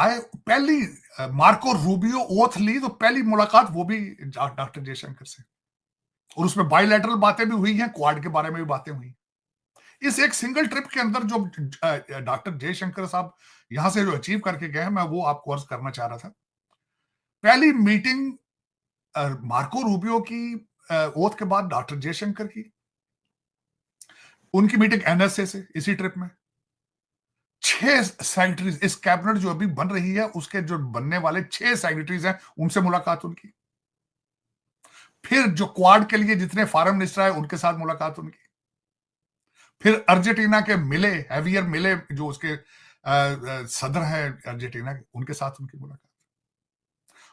आए, पहली Marco Rubio oath ली तो पहली मुलाकात वो भी डॉक्टर जयशंकर से, और उसमें बायलैटरल बातें भी हुई हैं, क्वाड के बारे में भी बातें हुई। इस एक सिंगल ट्रिप के अंदर जो डॉक्टर जयशंकर साहब यहां से जो अचीव करके गए हैं, मैं वो आपको अर्ज करना चाह रहा था। पहली मीटिंग मार्को रूबियो की ओथ के बाद डॉक्टर जयशंकर की, उनकी मीटिंग एनएसए से इसी ट्रिप में। 6 सेक्रेटरीज, इस कैबिनेट जो अभी बन रही है उसके जो बनने वाले 6 सेक्रेटरीज हैं, उनसे मुलाकात उनकी। फिर जो क्वाड के लिए जितने फॉरेन मिनिस्टर आए उनके साथ मुलाकात उनकी। फिर अर्जेंटीना के मिले, हैवियर मिले, जो उसके सदर हैं अर्जेंटीना के, उनके साथ उनकी मुलाकात।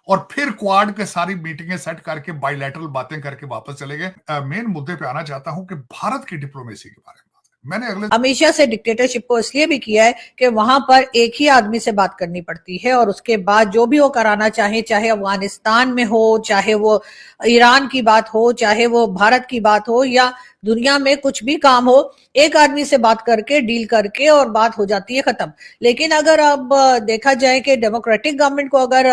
और फिर क्वाड के सारी मीटिंगें सेट करके बायलैटरल बातें करके वापस चले गए। मेन मुद्दे पे आना चाहता हूं कि भारत की डिप्लोमेसी के बारे में मैंने हमेशा से डिक्टेटरशिप को इसलिए भी किया है कि वहां पर एक ही आदमी से बात करनी पड़ती है, और उसके बाद जो भी वो कराना चाहे, चाहे अफगानिस्तान में हो, चाहे वो ईरान की बात हो, चाहे वो भारत की बात हो, या दुनिया में कुछ भी काम हो, एक आदमी से बात करके डील करके और बात हो जाती है, खत्म। लेकिन अगर अब देखा जाए कि डेमोक्रेटिक गवर्नमेंट को, अगर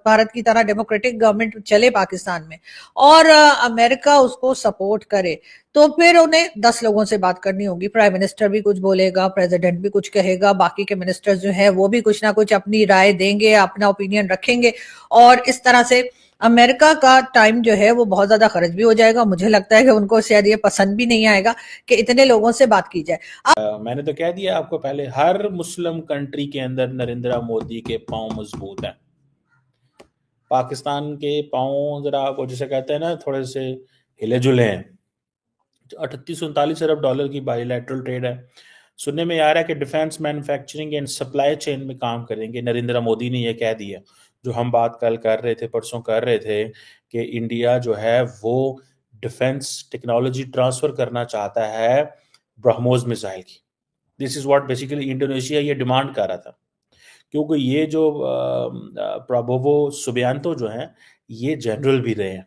भारत की तरह डेमोक्रेटिक गवर्नमेंट चले पाकिस्तान में और अमेरिका उसको सपोर्ट करे, तो फिर उन्हें 10 लोगों से बात करनी होगी। प्राइम मिनिस्टर भी कुछ बोलेगा, प्रेसिडेंट भी कुछ कहेगा, बाकी के मिनिस्टर्स जो है वो भी कुछ ना कुछ अपनी राय देंगे, अपना ओपिनियन रखेंगे, और इस तरह से अमेरिका का टाइम जो है वो बहुत ज्यादा खर्च भी हो जाएगा। मुझे लगता है कि उनको शायद ये पसंद भी नहीं आएगा कि इतने लोगों से बात की जाए। मैंने तो कह दिया आपको पहले, हर मुस्लिम कंट्री के अंदर नरेंद्र मोदी के पांव मजबूत हैं। पाकिस्तान के पांव जरा वो जैसे कहते हैं ना, थोड़े से हिले जुले हैं। 38-39 अरब डॉलर की बायलैटरल ट्रेड है। सुनने में आ रहा है कि defence manufacturing and supply chain में काम करेंगे। नरेंद्र मोदी ने यह कह दिया, जो हम बात कल कर रहे थे, परसों कर रहे थे, कि इंडिया जो है वो डिफेंस टेक्नोलॉजी ट्रांसफर करना चाहता है ब्रह्मोस मिसाइल की। This is what basically Indonesia ये डिमांड कर रहा था, क्योंकि ये जो प्रबोवो सुबियांतो जो हैं, ये जनरल भी रहे हैं।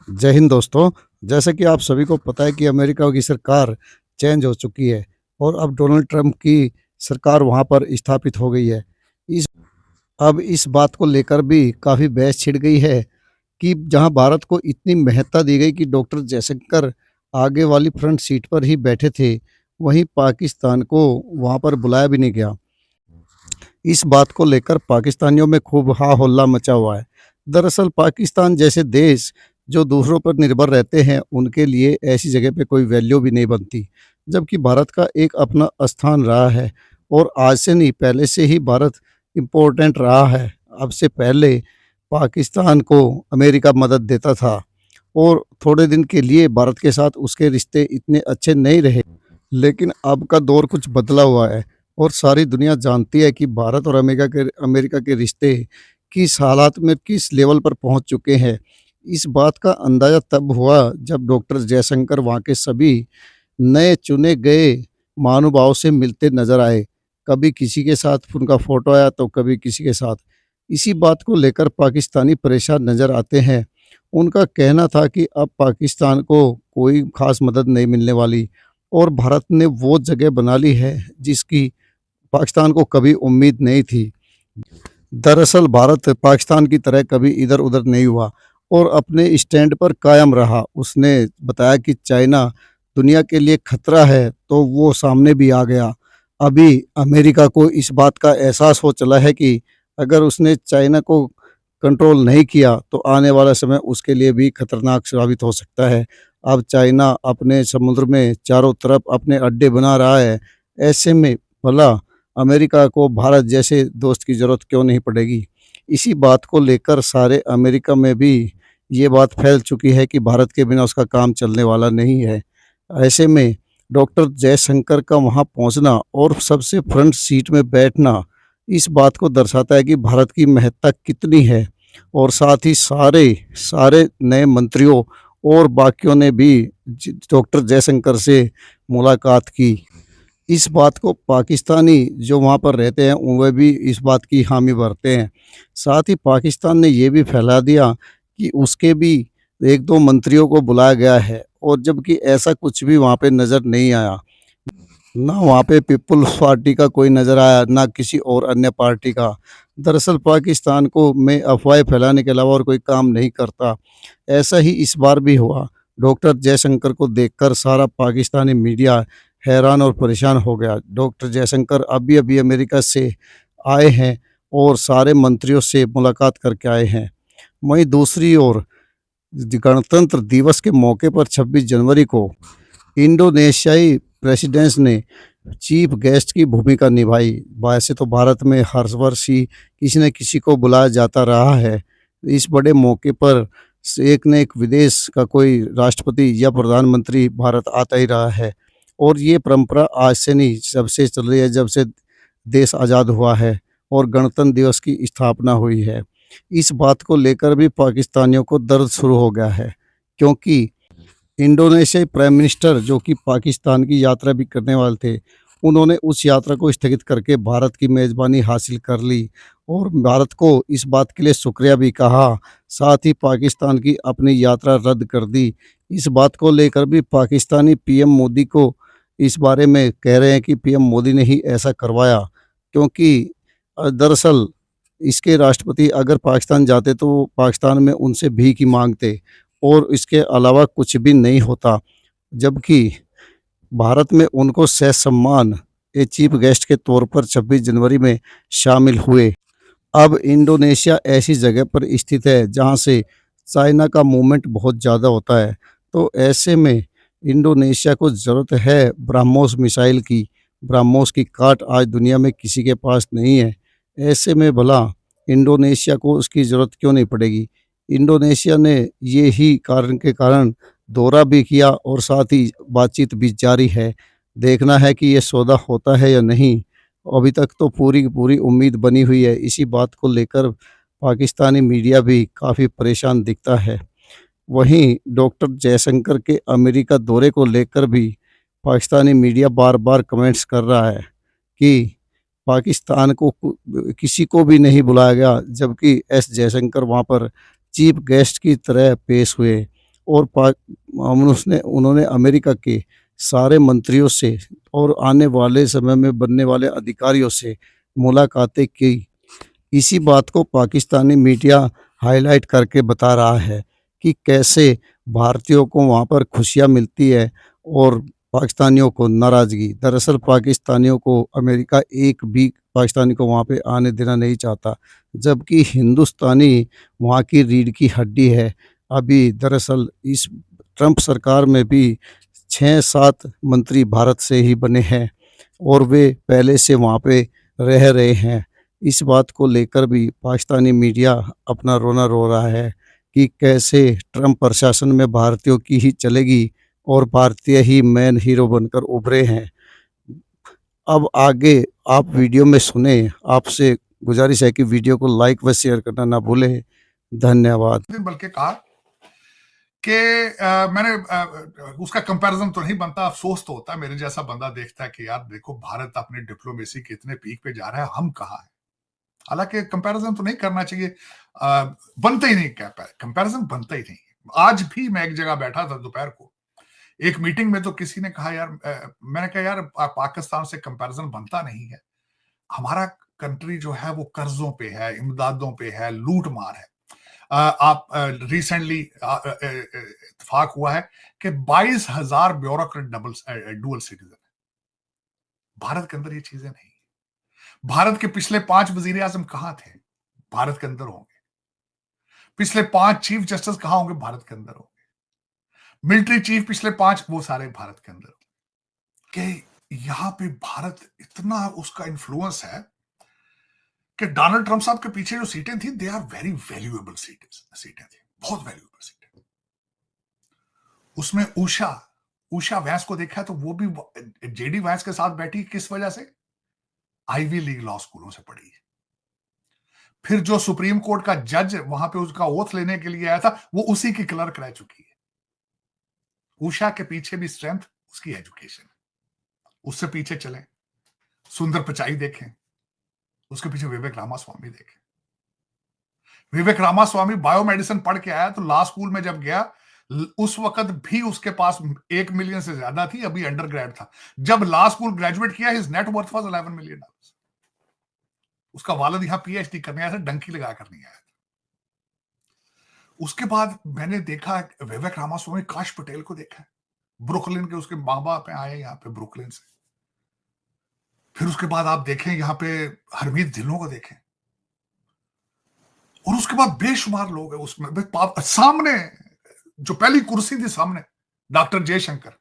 जय हिंद दोस्तों, जैसे कि आप सभी को पता है कि अमेरिका की सरकार चेंज हो चुकी है और अब डोनाल्ड ट्रंप की सरकार वहां पर स्थापित हो गई है। अब इस बात को लेकर भी काफ़ी बहस छिड़ गई है कि जहां भारत को इतनी महत्ता दी गई कि डॉक्टर जयशंकर आगे वाली फ्रंट सीट पर ही बैठे थे, वहीं पाकिस्तान को वहां पर बुलाया भी नहीं गया। इस बात को लेकर पाकिस्तानियों में खूब हा हल्ला मचा हुआ है। दरअसल पाकिस्तान जैसे देश जो दूसरों पर निर्भर रहते हैं, उनके लिए ऐसी जगह पे कोई वैल्यू भी नहीं बनती, जबकि भारत का एक अपना स्थान रहा है। और आज से नहीं, पहले से ही भारत इम्पोर्टेंट रहा है। अब से पहले पाकिस्तान को अमेरिका मदद देता था और थोड़े दिन के लिए भारत के साथ उसके रिश्ते इतने अच्छे नहीं रहे, लेकिन अब का दौर कुछ बदला हुआ है और सारी दुनिया जानती है कि भारत और अमेरिका के रिश्ते किस हालात में, किस लेवल पर पहुंच चुके हैं। इस बात का अंदाज़ा तब हुआ जब डॉक्टर जयशंकर वहाँ के सभी नए चुने गए महानुभावों से मिलते नजर आए। कभी किसी के साथ उनका फ़ोटो आया तो कभी किसी के साथ। इसी बात को लेकर पाकिस्तानी परेशान नज़र आते हैं। उनका कहना था कि अब पाकिस्तान को कोई ख़ास मदद नहीं मिलने वाली और भारत ने वो जगह बना ली है जिसकी पाकिस्तान को कभी उम्मीद नहीं थी। दरअसल भारत पाकिस्तान की तरह कभी इधर उधर नहीं हुआ और अपने स्टैंड पर कायम रहा। उसने बताया कि चाइना दुनिया के लिए खतरा है तो वो सामने भी आ गया। अभी अमेरिका को इस बात का एहसास हो चला है कि अगर उसने चाइना को कंट्रोल नहीं किया तो आने वाला समय उसके लिए भी खतरनाक साबित हो सकता है। अब चाइना अपने समुद्र में चारों तरफ अपने अड्डे बना रहा है। ऐसे में भला अमेरिका को भारत जैसे दोस्त की ज़रूरत क्यों नहीं पड़ेगी। इसी बात को लेकर सारे अमेरिका में भी ये बात फैल चुकी है कि भारत के बिना उसका काम चलने वाला नहीं है। ऐसे में डॉक्टर जयशंकर का वहाँ पहुँचना और सबसे फ्रंट सीट में बैठना इस बात को दर्शाता है कि भारत की महत्ता कितनी है। और साथ ही सारे सारे नए मंत्रियों और बाकियों ने भी डॉक्टर जयशंकर से मुलाकात की। इस बात को पाकिस्तानी जो वहाँ पर रहते हैं वह भी इस बात की हामी भरते हैं। साथ ही पाकिस्तान ने ये भी फैला दिया कि उसके भी 1-2 मंत्रियों को बुलाया गया है, और जबकि ऐसा कुछ भी वहाँ पे नज़र नहीं आया। ना वहाँ पे पीपुल्स पार्टी का कोई नज़र आया, ना किसी और अन्य पार्टी का। दरअसल पाकिस्तान को में अफ़वाहें फैलाने के अलावा और कोई काम नहीं करता। ऐसा ही इस बार भी हुआ। डॉक्टर जयशंकर को देखकर सारा पाकिस्तानी मीडिया हैरान और परेशान हो गया। डॉक्टर जयशंकर अभी-अभी अमेरिका से आए हैं और सारे मंत्रियों से मुलाकात करके आए हैं। वहीं दूसरी ओर गणतंत्र दिवस के मौके पर 26 जनवरी को इंडोनेशियाई प्रेसिडेंट ने चीफ गेस्ट की भूमिका निभाई। वैसे तो भारत में हर वर्ष ही किसी न किसी को बुलाया जाता रहा है। इस बड़े मौके पर एक न एक विदेश का कोई राष्ट्रपति या प्रधानमंत्री भारत आता ही रहा है और ये परंपरा आज से नहीं, जब से चल रही है, जब से देश आज़ाद हुआ है और गणतंत्र दिवस की स्थापना हुई है। इस बात को लेकर भी पाकिस्तानियों को दर्द शुरू हो गया है, क्योंकि इंडोनेशियाई प्राइम मिनिस्टर जो कि पाकिस्तान की यात्रा भी करने वाले थे, उन्होंने उस यात्रा को स्थगित करके भारत की मेज़बानी हासिल कर ली और भारत को इस बात के लिए शुक्रिया भी कहा, साथ ही पाकिस्तान की अपनी यात्रा रद्द कर दी। इस बात को लेकर भी पाकिस्तानी पीएम मोदी को इस बारे में कह रहे हैं कि पीएम मोदी ने ही ऐसा करवाया, क्योंकि दरअसल इसके राष्ट्रपति अगर पाकिस्तान जाते तो वो पाकिस्तान में उनसे भीख ही माँगते और इसके अलावा कुछ भी नहीं होता। जबकि भारत में उनको सह-सम्मान चीफ गेस्ट के तौर पर 26 जनवरी में शामिल हुए। अब इंडोनेशिया ऐसी जगह पर स्थित है जहाँ से चाइना का मूवमेंट बहुत ज़्यादा होता है। तो ऐसे में इंडोनेशिया को ज़रूरत है ब्रह्मोस मिसाइल की। ब्रह्मोस की काट आज दुनिया में किसी के पास नहीं है। ऐसे में भला इंडोनेशिया को उसकी ज़रूरत क्यों नहीं पड़ेगी। इंडोनेशिया ने ये ही कारण के कारण दौरा भी किया और साथ ही बातचीत भी जारी है। देखना है कि ये सौदा होता है या नहीं। अभी तक तो पूरी की पूरी उम्मीद बनी हुई है। इसी बात को लेकर पाकिस्तानी मीडिया भी काफ़ी परेशान दिखता है। वहीं डॉक्टर जयशंकर के अमेरिका दौरे को लेकर भी पाकिस्तानी मीडिया बार-बार कमेंट्स कर रहा है कि पाकिस्तान को किसी को भी नहीं बुलाया गया, जबकि एस जयशंकर वहाँ पर चीफ गेस्ट की तरह पेश हुए और उन्होंने अमेरिका के सारे मंत्रियों से और आने वाले समय में बनने वाले अधिकारियों से मुलाकातें की। इसी बात को पाकिस्तानी मीडिया हाईलाइट करके बता रहा है कि कैसे भारतीयों को वहाँ पर खुशियाँ मिलती है और पाकिस्तानियों को नाराज़गी। दरअसल पाकिस्तानियों को अमेरिका एक भी पाकिस्तानी को वहाँ पे आने देना नहीं चाहता, जबकि हिंदुस्तानी वहाँ की रीढ़ की हड्डी है। अभी दरअसल इस ट्रंप सरकार में भी 6-7 मंत्री भारत से ही बने हैं और वे पहले से वहाँ पे रह रहे हैं। इस बात को लेकर भी पाकिस्तानी मीडिया अपना रोना रो रहा है कि कैसे ट्रंप प्रशासन में भारतीयों की ही चलेगी और भारतीय ही मेन हीरो बनकर उभरे हैं। अब आगे आप वीडियो में सुने। आपसे गुजारिश है कि वीडियो को लाइक व शेयर करना ना भूलें। धन्यवाद। बल्कि कहा कि मैंने उसका कंपैरिजन तो नहीं बनता, अफसोस तो होता है। मेरे जैसा बंदा देखता है कि यार देखो भारत अपने डिप्लोमेसी के इतने पीक पे जा रहा है, हम कहाँ है। हालांकि कंपैरिजन तो नहीं करना चाहिए, बनता ही नहीं, कंपैरिजन बनता ही नहीं। आज भी मैं एक जगह बैठा था दोपहर को एक मीटिंग में, तो किसी ने कहा यार, मैंने कहा यार पाकिस्तान से कंपैरिजन बनता नहीं है। हमारा कंट्री जो है वो कर्जों पे है, इमदादों पे है, लूट मार है। आप रिसेंटली इत्तेफाक हुआ है कि 22,000 ब्यूरोक्रेट डुअल सिटीजन है। भारत के अंदर ये चीजें नहीं। भारत के पिछले 5 वजीर आजम कहां थे? भारत के अंदर होंगे। पिछले 5 चीफ जस्टिस कहां होंगे? भारत के अंदर होंगे। मिलिट्री चीफ पिछले 5, वो सारे भारत के अंदर। कि यहां पे भारत इतना उसका इन्फ्लुएंस है कि डोनाल्ड ट्रंप साहब के पीछे जो सीटें थी, दे आर वेरी वैल्यूएबल सीटें थी, बहुत वैल्यूएबल सीटें। उसमें उषा वैंस को देखा तो वो भी जेडी वैंस के साथ बैठी। किस वजह से? आईवी लीग लॉ स्कूलों से पढ़ी है। फिर जो सुप्रीम कोर्ट का जज वहां पे उसका ओथ लेने के लिए आया था, वो उसी की क्लर्क रह चुकी है। उषा के पीछे भी स्ट्रेंथ उसकी एजुकेशन है। उससे पीछे चलें, सुंदर पिचाई देखें, उसके पीछे विवेक रामास्वामी देखें। विवेक रामास्वामी बायोमेडिसिन पढ़ के आया, तो लॉ स्कूल में जब गया उस वक्त भी उसके पास 1 मिलियन से ज्यादा थी, अभी अंडर ग्रेड था। जब लॉ स्कूल ग्रेजुएट किया, his net worth was 11 million dollar. उसका वालिद यहां पीएचडी करने आया था, डंकी लगा कर नहीं आया था। उसके बाद मैंने देखा विवेक रामास्वामी, काश पटेल को देखा, ब्रुकलिन के उसके माँ बाप आए यहाँ पे ब्रुकलिन से। फिर उसके बाद आप देखें यहाँ पे हरमीत ढिल्लों को देखें, और उसके बाद बेशुमार लोग हैं उसमें। सामने जो पहली कुर्सी थी सामने, डॉक्टर जयशंकर,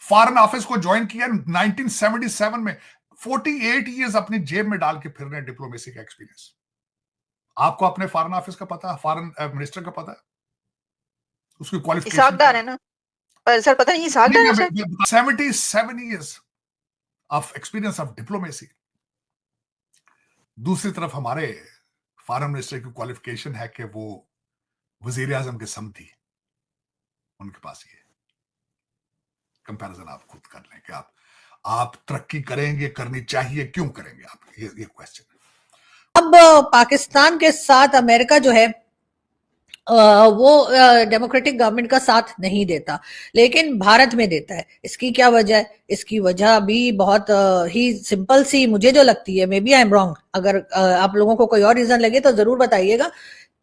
फॉरेन ऑफिस को ज्वाइन किया 1977 में, 48 इयर्स अपनी जेब में डाल के फिर रहे, डिप्लोमेसी का एक्सपीरियंस। आपको अपने फॉरेन ऑफिस का पता है, फॉरेन मिनिस्टर का पता है, उसकी क्वालिफिकेशन इसाकदार है ना, पर सर पता नहीं इसाकदार है sir. 77 years of experience of diplomacy. दूसरी तरफ हमारे फॉरेन मिनिस्टर की क्वालिफिकेशन है कि वो वजीर आजम के समधी, उनके पास ये कंपैरिजन आप खुद कर लें कि आप तरक्की करेंगे, करनी चाहिए, क्यों करेंगे आप, ये क्वेश्चन है। अब पाकिस्तान के साथ अमेरिका जो है वो डेमोक्रेटिक गवर्नमेंट का साथ नहीं देता, लेकिन भारत में देता है। इसकी क्या वजह है? इसकी वजह भी बहुत ही सिंपल सी मुझे जो लगती है, maybe I am wrong, अगर आप लोगों को कोई और रीजन लगे तो जरूर बताइएगा,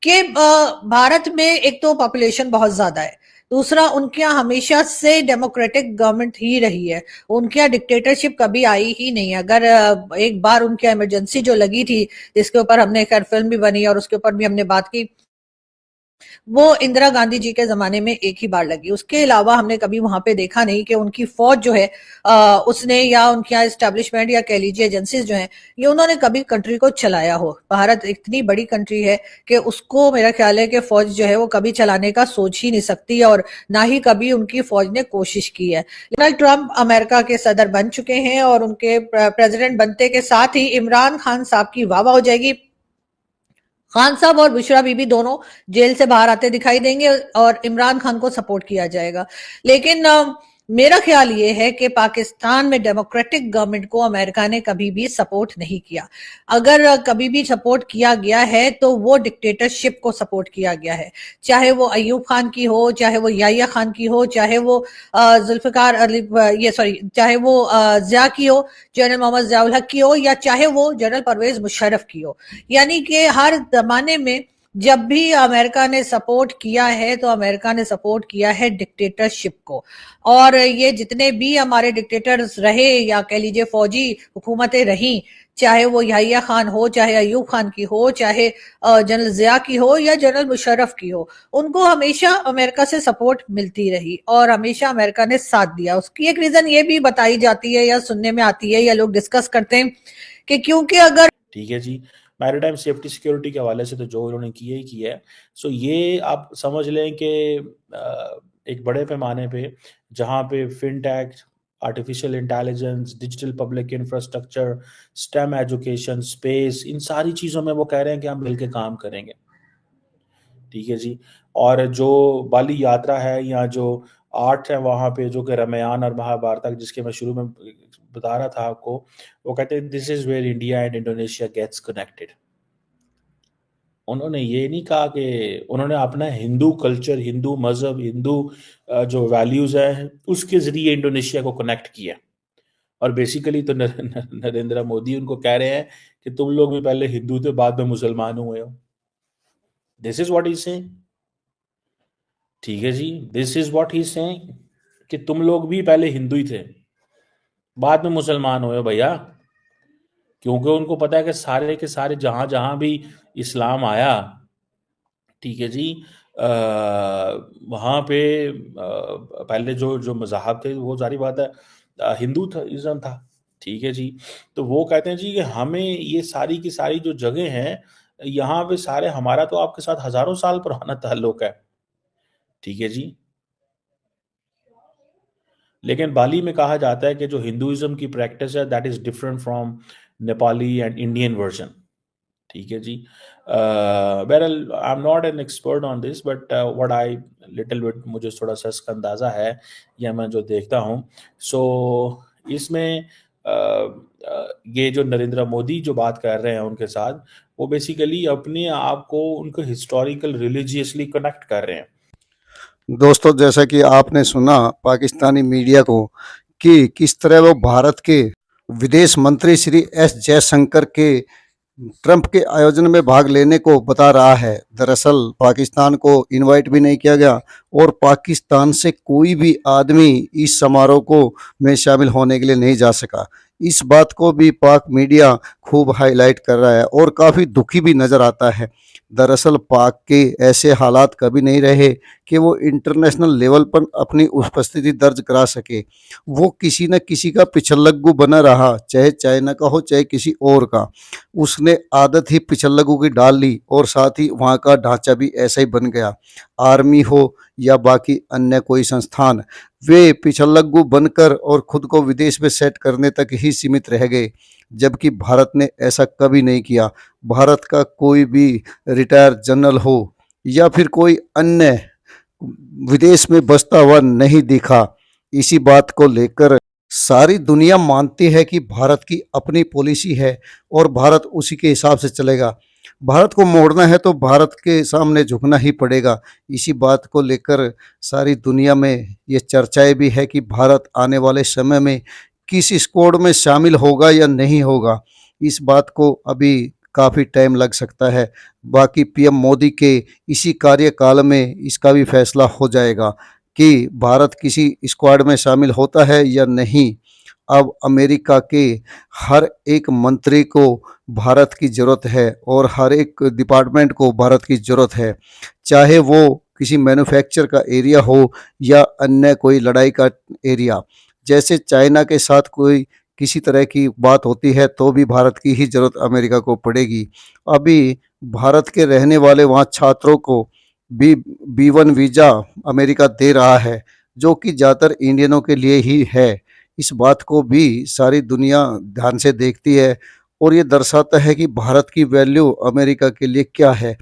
कि भारत में एक तो पॉपुलेशन बहुत ज्यादा है, दूसरा उनके यहाँ हमेशा से डेमोक्रेटिक गवर्नमेंट ही रही है, उनके यहाँ डिक्टेटरशिप कभी आई ही नहीं। अगर एक बार उनके इमरजेंसी जो लगी थी, जिसके ऊपर हमने खैर फिल्म भी बनी और उसके ऊपर भी हमने बात की, वो इंदिरा गांधी जी के जमाने में एक ही बार लगी। उसके अलावा हमने कभी वहां पे देखा नहीं कि उनकी फौज जो है उसने, या उनके यहाँ एस्टेब्लिशमेंट या कह लीजिए एजेंसीज जो हैं, ये उन्होंने कभी कंट्री को चलाया हो। भारत इतनी बड़ी कंट्री है कि उसको मेरा ख्याल है कि फौज जो है वो कभी चलाने का सोच ही नहीं सकती, और ना ही कभी उनकी फौज ने कोशिश की है। डोनाल्ड ट्रंप अमेरिका के सदर बन चुके हैं, और उनके प्रेसिडेंट बनते के साथ ही इमरान खान साहब की वाह वाह हो जाएगी। खान साहब और बुशरा बीबी दोनों जेल से बाहर आते दिखाई देंगे, और इमरान खान को सपोर्ट किया जाएगा। लेकिन मेरा ख्याल ये है कि पाकिस्तान में डेमोक्रेटिक गवर्नमेंट को अमेरिका ने कभी भी सपोर्ट नहीं किया। अगर कभी भी सपोर्ट किया गया है तो वो डिक्टेटरशिप को सपोर्ट किया गया है, चाहे वो अयूब खान की हो, चाहे वो याहिया खान की हो, चाहे वो जुल्फिकार अली, चाहे वो जिया की हो, जनरल मोहम्मद जियाउल हक की हो, या चाहे वो जनरल परवेज मुशर्रफ की हो। यानी कि हर जमाने में जब भी अमेरिका ने सपोर्ट किया है तो अमेरिका ने सपोर्ट किया है डिक्टेटरशिप को। और ये जितने भी हमारे डिक्टेटर्स रहे, या कह लीजिए फौजी हुकूमतें रहीं, चाहे वो याहिया खान हो, चाहे अयूब खान की हो, चाहे जनरल जिया की हो, या जनरल मुशर्रफ की हो, उनको हमेशा अमेरिका से सपोर्ट मिलती रही और हमेशा अमेरिका ने साथ दिया। उसकी एक रीजन ये भी बताई जाती है, या सुनने में आती है, या लोग डिस्कस करते हैं, कि क्योंकि अगर, ठीक है जी, मैरीटाइम सेफ्टी सिक्योरिटी के हवाले से तो जो उन्होंने किया ही किया है। सो ये आप समझ लें कि एक बड़े पैमाने पे जहाँ पे fintech, artificial intelligence, digital public infrastructure, STEM education, space, इन सारी चीज़ों में वो कह रहे हैं कि हम मिलकर काम करेंगे। ठीक है जी। और जो बाली यात्रा है, या जो आर्ट है वहाँ पे, जो कि रामायण और महाभारत, जिसके मैं शुरू में बता रहा था आपको, वो कहते हैं this is where India and Indonesia gets connected. उन्होंने ये नहीं कहा कि उन्होंने अपना हिंदू कल्चर, हिंदू मजहब, हिंदू जो वैल्यूज है उसके जरिए इंडोनेशिया को कनेक्ट किया। और बेसिकली तो नरेंद्र मोदी उनको कह रहे हैं कि तुम लोग भी पहले हिंदू थे, बाद में मुसलमान हुए हो। This is what he saying. ठीक है जी, this is what he saying कि तुम लोग भी पहले हिंदू ही थे, बाद में मुसलमान हुए हो भैया। क्योंकि उनको पता है कि सारे के सारे जहां जहां भी इस्लाम आया, ठीक है जी, वहां पे पहले जो जो मज़हब थे वो सारी बात है हिंदू था, इज़्म था। ठीक है जी। तो वो कहते हैं जी कि हमें ये सारी की सारी जो जगह हैं, यहाँ पे सारे, हमारा तो आपके साथ हजारों साल पुराना ताल्लुक है। ठीक है जी। लेकिन बाली में कहा जाता है कि जो हिंदुइज्म की प्रैक्टिस है that is different from Nepali and Indian version. ठीक है जी। बहरहाल I am not an expert on this, but what I little bit, मुझे थोड़ा सा इसका अंदाज़ा है या मैं जो देखता हूँ। सो इसमें ये जो नरेंद्र मोदी जो बात कर रहे हैं उनके साथ, वो बेसिकली अपने आप को उनको हिस्टोरिकल रिलीजियसली कनेक्ट कर रहे हैं। दोस्तों, जैसा कि आपने सुना पाकिस्तानी मीडिया को कि किस तरह वो भारत के विदेश मंत्री श्री एस जयशंकर के ट्रंप के आयोजन में भाग लेने को बता रहा है। दरअसल पाकिस्तान को इनवाइट भी नहीं किया गया और पाकिस्तान से कोई भी आदमी इस समारोह को में शामिल होने के लिए नहीं जा सका। इस बात को भी पाक मीडिया खूब हाईलाइट कर रहा है और काफ़ी दुखी भी नज़र आता है। दरअसल पाक के ऐसे हालात कभी नहीं रहे कि वो इंटरनेशनल लेवल पर अपनी उपस्थिति दर्ज करा सके। वो किसी न किसी का पिछल्लग्गू बना रहा, चाहे चाइना का हो चाहे किसी और का। उसने आदत ही पिछल्लग्गू की डाल ली और साथ ही वहाँ का ढांचा भी ऐसा ही बन गया। आर्मी हो या बाकी अन्य कोई संस्थान, वे पिछल्लग्गू बनकर और खुद को विदेश में सेट करने तक ही सीमित रह गए, जबकि भारत ने ऐसा कभी नहीं किया। भारत का कोई भी रिटायर जनरल हो या फिर कोई अन्य विदेश में बसता हुआ नहीं दिखा। इसी बात को लेकर सारी दुनिया मानती है कि भारत की अपनी पॉलिसी है और भारत उसी के हिसाब से चलेगा। भारत को मोड़ना है तो भारत के सामने झुकना ही पड़ेगा। इसी बात को लेकर सारी दुनिया में ये चर्चाएं भी है कि भारत आने वाले समय में किस स्क्वाड में शामिल होगा या नहीं होगा। इस बात को अभी काफ़ी टाइम लग सकता है। बाकी पीएम मोदी के इसी कार्यकाल में इसका भी फैसला हो जाएगा कि भारत किसी स्क्वाड में शामिल होता है या नहीं। अब अमेरिका के हर एक मंत्री को भारत की ज़रूरत है और हर एक डिपार्टमेंट को भारत की ज़रूरत है, चाहे वो किसी मैन्युफैक्चर का एरिया हो या अन्य कोई लड़ाई का एरिया। जैसे चाइना के साथ कोई किसी तरह की बात होती है तो भी भारत की ही ज़रूरत अमेरिका को पड़ेगी। अभी भारत के रहने वाले वहाँ छात्रों को B1 वीज़ा अमेरिका दे रहा है, जो कि ज़्यादातर इंडियनों के लिए ही है। इस बात को भी सारी दुनिया ध्यान से देखती है और ये दर्शाता है कि भारत की वैल्यू अमेरिका के लिए क्या है।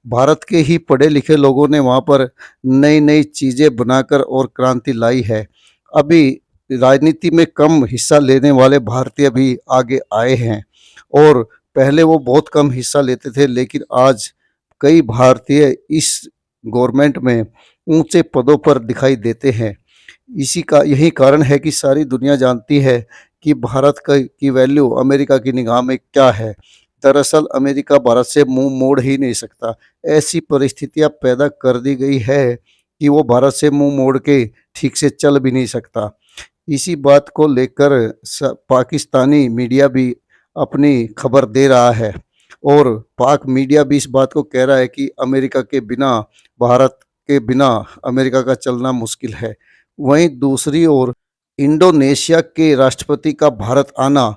भारत के ही पढ़े लिखे लोगों ने वहाँ पर नई नई चीज़ें बनाकर और क्रांति लाई है। अभी राजनीति में कम हिस्सा लेने वाले भारतीय भी आगे आए हैं और पहले वो बहुत कम हिस्सा लेते थे, लेकिन आज कई भारतीय इस गवर्नमेंट में ऊंचे पदों पर दिखाई देते हैं। इसी का यही कारण है कि सारी दुनिया जानती है कि भारत की वैल्यू अमेरिका की निगाह में क्या है। दरअसल अमेरिका भारत से मुंह मोड़ ही नहीं सकता। ऐसी परिस्थितियां पैदा कर दी गई है कि वो भारत से मुंह मोड़ के ठीक से चल भी नहीं सकता। इसी बात को लेकर पाकिस्तानी मीडिया भी अपनी खबर दे रहा है और पाक मीडिया भी इस बात को कह रहा है कि अमेरिका के बिना, भारत के बिना अमेरिका का चलना मुश्किल है। वहीं दूसरी ओर इंडोनेशिया के राष्ट्रपति का भारत आना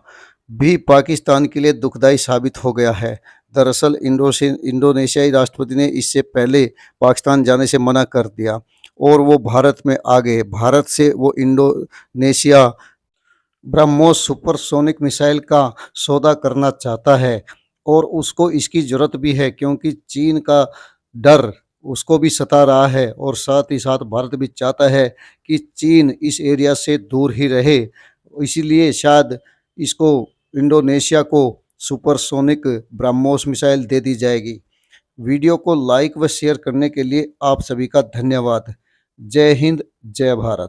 भी पाकिस्तान के लिए दुखदाई साबित हो गया है। दरअसल इंडोनेशियाई राष्ट्रपति ने इससे पहले पाकिस्तान जाने से मना कर दिया और वो भारत में आ गए। भारत से वो इंडोनेशिया ब्रह्मोस सुपरसोनिक मिसाइल का सौदा करना चाहता है और उसको इसकी ज़रूरत भी है, क्योंकि चीन का डर उसको भी सता रहा है और साथ ही साथ भारत भी चाहता है कि चीन इस एरिया से दूर ही रहे। इसीलिए शायद इसको इंडोनेशिया को सुपरसोनिक ब्रह्मोस मिसाइल दे दी जाएगी। वीडियो को लाइक व शेयर करने के लिए आप सभी का धन्यवाद। जय हिंद, जय भारत।